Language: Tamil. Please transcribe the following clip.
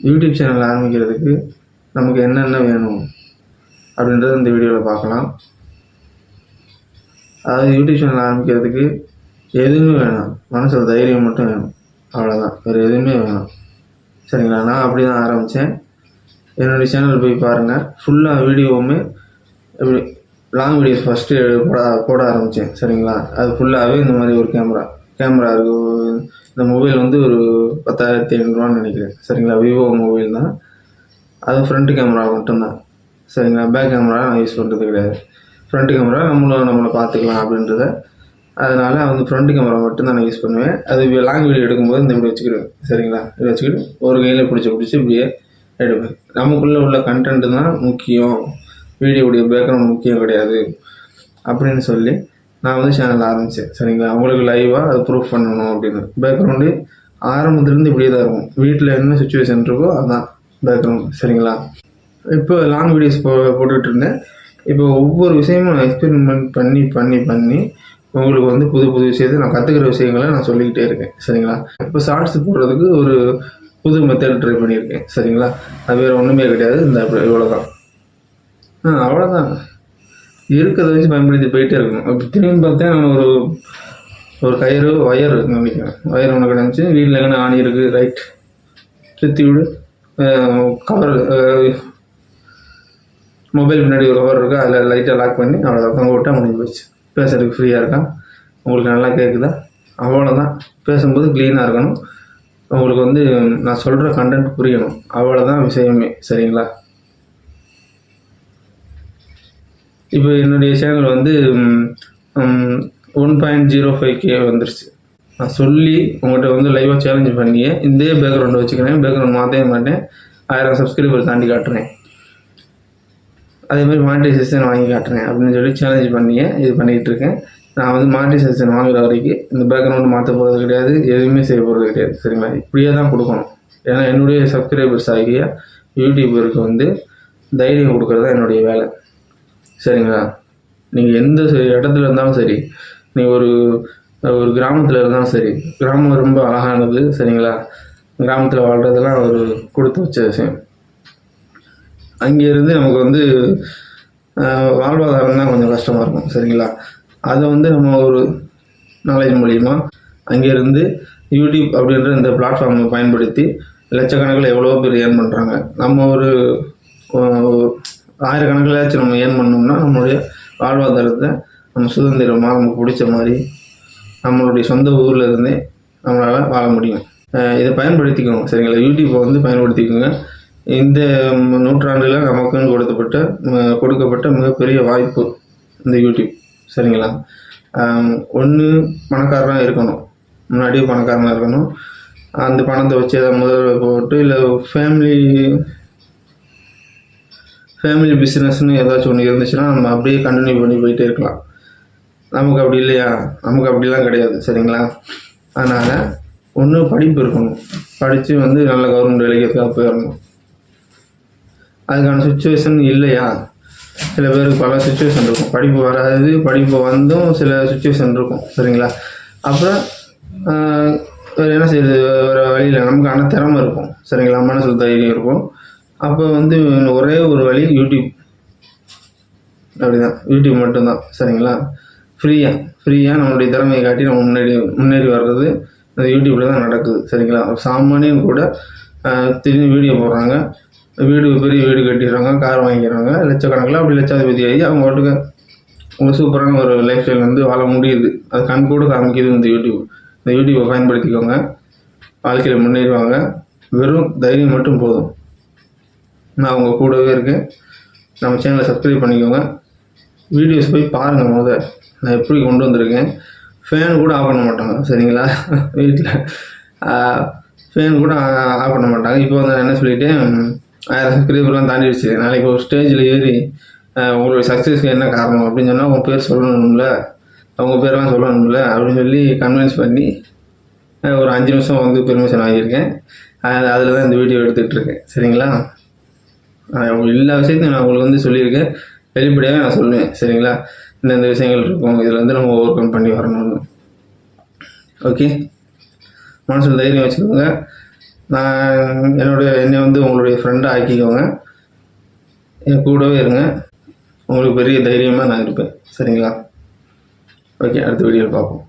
யூடியூப் சேனல் ஆரம்பிக்கிறதுக்கு நமக்கு என்னென்ன வேணும் அப்படின்றத இந்த வீடியோவில் பார்க்கலாம். அதாவது யூடியூப் சேனல் ஆரம்பிக்கிறதுக்கு எதுவுமே வேணாம், மனசில் தைரியம் மட்டும் வேணும், அவ்வளோதான். வேறு எதுவுமே வேணாம், சரிங்களா? நான் அப்படி தான் ஆரம்பித்தேன். என்னுடைய சேனல் போய் பாருங்கள். ஃபுல்லாக வீடியோவுமே இப்படி லாங் வீடியோஸ் ஃபஸ்ட்டு போட ஆரம்பித்தேன், சரிங்களா? அது ஃபுல்லாகவே இந்த மாதிரி ஒரு கேமரா இருக்குது. இந்த மொபைல் வந்து ஒரு 10,500 நினைக்கிறேன், சரிங்களா? விவோ மொபைல் தான். அது ஃப்ரண்ட் கேமரா மட்டும்தான், சரிங்களா? பேக் கேமரா நான் யூஸ் பண்ணுறது கிடையாது. ஃப்ரண்ட் கேமரா நம்மளை பார்த்துக்கலாம் அப்படின்றத, அதனால் வந்து ஃப்ரண்ட் கேமரா மட்டும்தான் நான் யூஸ் பண்ணுவேன். அது லாங் வீடியோ எடுக்கும்போது இந்த இப்படி வச்சுக்கிடுவேன், சரிங்களா? இப்படி வச்சுக்கிட்டு ஒரு கையில் பிடிச்சி இப்படியே எடுப்பேன். நமக்குள்ளே உள்ள கண்டென்ட்டு தான் முக்கியம், வீடியோடைய பேக்ரவுண்ட் முக்கியம் கிடையாது அப்படின்னு சொல்லி நான் வந்து சேனல் ஆரம்பித்தேன், சரிங்களா? அவங்களுக்கு லைவாக அது ப்ரூஃப் பண்ணணும் அப்படின்னு. பேக்ரவுண்டு ஆரம்பத்துலேருந்து இப்படியே தான் இருக்கும். வீட்டில் என்ன சுச்சுவேஷன் இருக்கோ அதுதான் பேக்ரவுண்ட், சரிங்களா? இப்போ லாங் வீடியோஸ் போட்டுக்கிட்டு இருந்தேன். இப்போ ஒவ்வொரு விஷயமும் நான் எக்ஸ்பெரிமெண்ட் பண்ணி உங்களுக்கு வந்து புது விஷயத்தை நான் கற்றுக்கிற விஷயங்களை நான் சொல்லிக்கிட்டே இருக்கேன், சரிங்களா? இப்போ ஷார்ட்ஸ் போடுறதுக்கு ஒரு புது மெத்தட் ட்ரை பண்ணியிருக்கேன், சரிங்களா? அது வேறு ஒன்றுமே கிடையாது, இந்த இவ்வளோதான். அவ்வளோதான். இருக்கிறத வச்சு பயன்படுத்தி போயிட்டே இருக்கணும். அப்படி திரும்பி பார்த்தேன், நான் ஒரு கயிறு ஒயர் இருக்குன்னு நினைக்கிறேன். ஒயர் ஒன்று கிடந்துச்சு. வீட்டில் எங்கே ஆணி இருக்குது, ரைட் சுற்றி விடு. கவர் மொபைல் பின்னாடி ஒரு கவர் இருக்குது, அதில் லைட்டாக லாக் பண்ணி அவ்வளோதான் தொங்க விட்டால் முடிஞ்சு போச்சு. பேசுறதுக்கு ஃப்ரீயாக இருக்கா, உங்களுக்கு நல்லா கேட்குதா, அவ்வளோதான். பேசும்போது க்ளீனாக இருக்கணும், உங்களுக்கு வந்து நான் சொல்கிற கண்டென்ட் புரியணும், அவ்வளோதான் விஷயமே, சரிங்களா? இப்போ என்னுடைய சேனல் வந்து 1.05K வந்துருச்சு. நான் சொல்லி உங்கள்கிட்ட வந்து லைவாக சேலஞ்ச் பண்ணியே இதே பேக்ரவுண்ட் வச்சுக்கிறேன், பேக்ரவுண்ட் மாற்றவே மாட்டேன், 1000 சப்ஸ்கிரைபர் தாண்டி காட்டுறேன், அதேமாதிரி மானிட்டைசேஷன் வாங்கி காட்டுறேன் அப்படின்னு சொல்லி சேலஞ்ச் பண்ணியே இது பண்ணிக்கிட்டு இருக்கேன். நான் வந்து மானிட்டைசேஷன் வாங்குற வரைக்கும் இந்த பேக்ரவுண்டு மாற்ற போகிறது கிடையாது, எதுவுமே செய்ய போகிறது கிடையாது, சரிங்களா? இப்படியே தான் கொடுக்கணும். ஏன்னா என்னுடைய சப்ஸ்கிரைபர்ஸ் ஆகிய யூடியூபருக்கு வந்து தைரியம் கொடுக்குறது தான் என்னுடைய வேலை, சரிங்களா? நீங்கள் எந்த இடத்துல இருந்தாலும் சரி, நீங்கள் ஒரு கிராமத்தில் இருந்தாலும் சரி, கிராமம் ரொம்ப அழகானது, சரிங்களா? கிராமத்தில் வாழ்கிறதுலாம் ஒரு கொடுத்து வச்ச விஷயம். அங்கேருந்து நமக்கு வந்து வாழ்வாதாரம் தான் கொஞ்சம் கஷ்டமாக இருக்கும், சரிங்களா? அதை வந்து நம்ம ஒரு நாலேஜ் மூலிமா அங்கேருந்து யூடியூப் அப்படின்ற இந்த பிளாட்ஃபார்மை பயன்படுத்தி லட்சக்கணக்கில் எவ்வளோ பேர் ஏர்ன் பண்ணுறாங்க. நம்ம ஒரு ஆயிரக்கணக்கிலாச்சும் நம்ம ஏர்ன் பண்ணோம்னா நம்மளுடைய வாழ்வாதாரத்தை நம்ம சுதந்திரமாக நமக்கு பிடிச்ச மாதிரி நம்மளுடைய சொந்த ஊரில் இருந்தே நம்மளால் வாழ முடியும். இதை பயன்படுத்திக்கோங்க, சரிங்களா? யூடியூப்பை வந்து பயன்படுத்திக்கோங்க. இந்த நூற்றாண்டில் நமக்குன்னு கொடுக்கப்பட்ட மிகப்பெரிய வாய்ப்பு இந்த யூடியூப், சரிங்களா? ஒன்று பணக்காரனாக இருக்கணும், முன்னாடியே பணக்காரனாக இருக்கணும். அந்த பணத்தை வச்சு ஏதாவது முதல்ல போட்டு, இல்லை ஃபேமிலி பிஸ்னஸ்ன்னு ஏதாச்சும் ஒன்று இருந்துச்சுன்னா நம்ம அப்படியே கண்டினியூ பண்ணி போயிட்டே இருக்கலாம். நமக்கு அப்படி இல்லையா, நமக்கு அப்படிலாம் கிடையாது, சரிங்களா? அதனால் ஒன்று படிப்பு இருக்கணும், படித்து வந்து நல்ல கவர்மெண்ட் வேலைக்கு போயிடணும். அதுக்கான சுச்சுவேஷன் இல்லையா, சில பேருக்கு பல சுச்சுவேஷன் இருக்கும், படிப்பு வராது, படிப்பு வந்தும் சில சுச்சுவேஷன் இருக்கும், சரிங்களா? அப்புறம் வேறு என்ன செய்யுது, வேறு வழியில் நமக்கான திறமை இருக்கும், சரிங்களா? மனசில் தைரியம் இருக்கும். அப்போ வந்து ஒரே ஒரு வழி யூடியூப், அப்படிதான். யூடியூப் மட்டும்தான், சரிங்களா? ஃப்ரீயாக நம்மளுடைய திறமையை காட்டி நம்ம முன்னேறி வர்றது அந்த யூடியூப்பில் தான் நடக்குது, சரிங்களா? ஒரு சாமானியம் கூட திடீர்னு வீடியோ போடுறாங்க, பெரிய வீடு கட்டிடுறாங்க, கார் வாங்கிக்கிறாங்க, லட்சக்கணக்கில் அப்படி லட்சாதிபதி ஆகி அவங்க பாட்டுக்கு அவங்க சூப்பரான ஒரு லைஃப் ஸ்டைல் வந்து வாழ முடியுது. அது கண் கூட காமிக்குது இந்த யூடியூப்பை பயன்படுத்திக்கோங்க, வாழ்க்கையில் முன்னேறுவாங்க. வெறும் தைரியம் மட்டும் போதும். நான் அவங்க கூடவே இருக்கேன். நம்ம சேனலை சப்ஸ்கிரைப் பண்ணிக்கோங்க. வீடியோஸ் போய் பாருங்கள். நான் எப்படி கொண்டு வந்திருக்கேன். ஃபேன் கூட ஆஃப் பண்ண மாட்டாங்க, சரிங்களா? வீட்டில் ஃபேன் கூட ஆஃப் பண்ண மாட்டாங்க. இப்போ வந்து நான் என்ன சொல்லிட்டேன், 1000 சப்ஸ்கிரைபர்லாம் தாண்டிடுச்சு. நாளைக்கு ஒரு ஸ்டேஜில் ஏறி உங்களுடைய சக்ஸஸ்க்கு என்ன காரணம் அப்படின்னு சொன்னால் உங்கள் பேர் சொல்லணும்ல, அவங்க பேரெலாம் சொல்லணும்ல அப்படின்னு சொல்லி கன்வின்ஸ் பண்ணி ஒரு 5 நிமிஷம் வந்து பெர்மிஷன் வாங்கியிருக்கேன். அதில் தான் இந்த வீடியோ எடுத்துகிட்டு இருக்கேன், சரிங்களா? எல்லா விஷயத்தையும் நான் உங்களுக்கு வந்து சொல்லியிருக்கேன், வெளிப்படையாகவே நான் சொல்லுவேன், சரிங்களா? இந்த விஷயங்கள் இருக்கும், இதில் வந்து நம்ம ஓவர் கம் பண்ணி வரணும்னு. ஓகே, மனசில் தைரியம் வச்சுக்கோங்க. என்னை வந்து உங்களுடைய ஃப்ரெண்டாக ஆக்கிக்கோங்க, என் கூடவே இருங்க. உங்களுக்கு பெரிய தைரியமாக நான் இருப்பேன். சரிங்களா? ஓகே, அடுத்த வீடியோவில் பார்ப்போம்.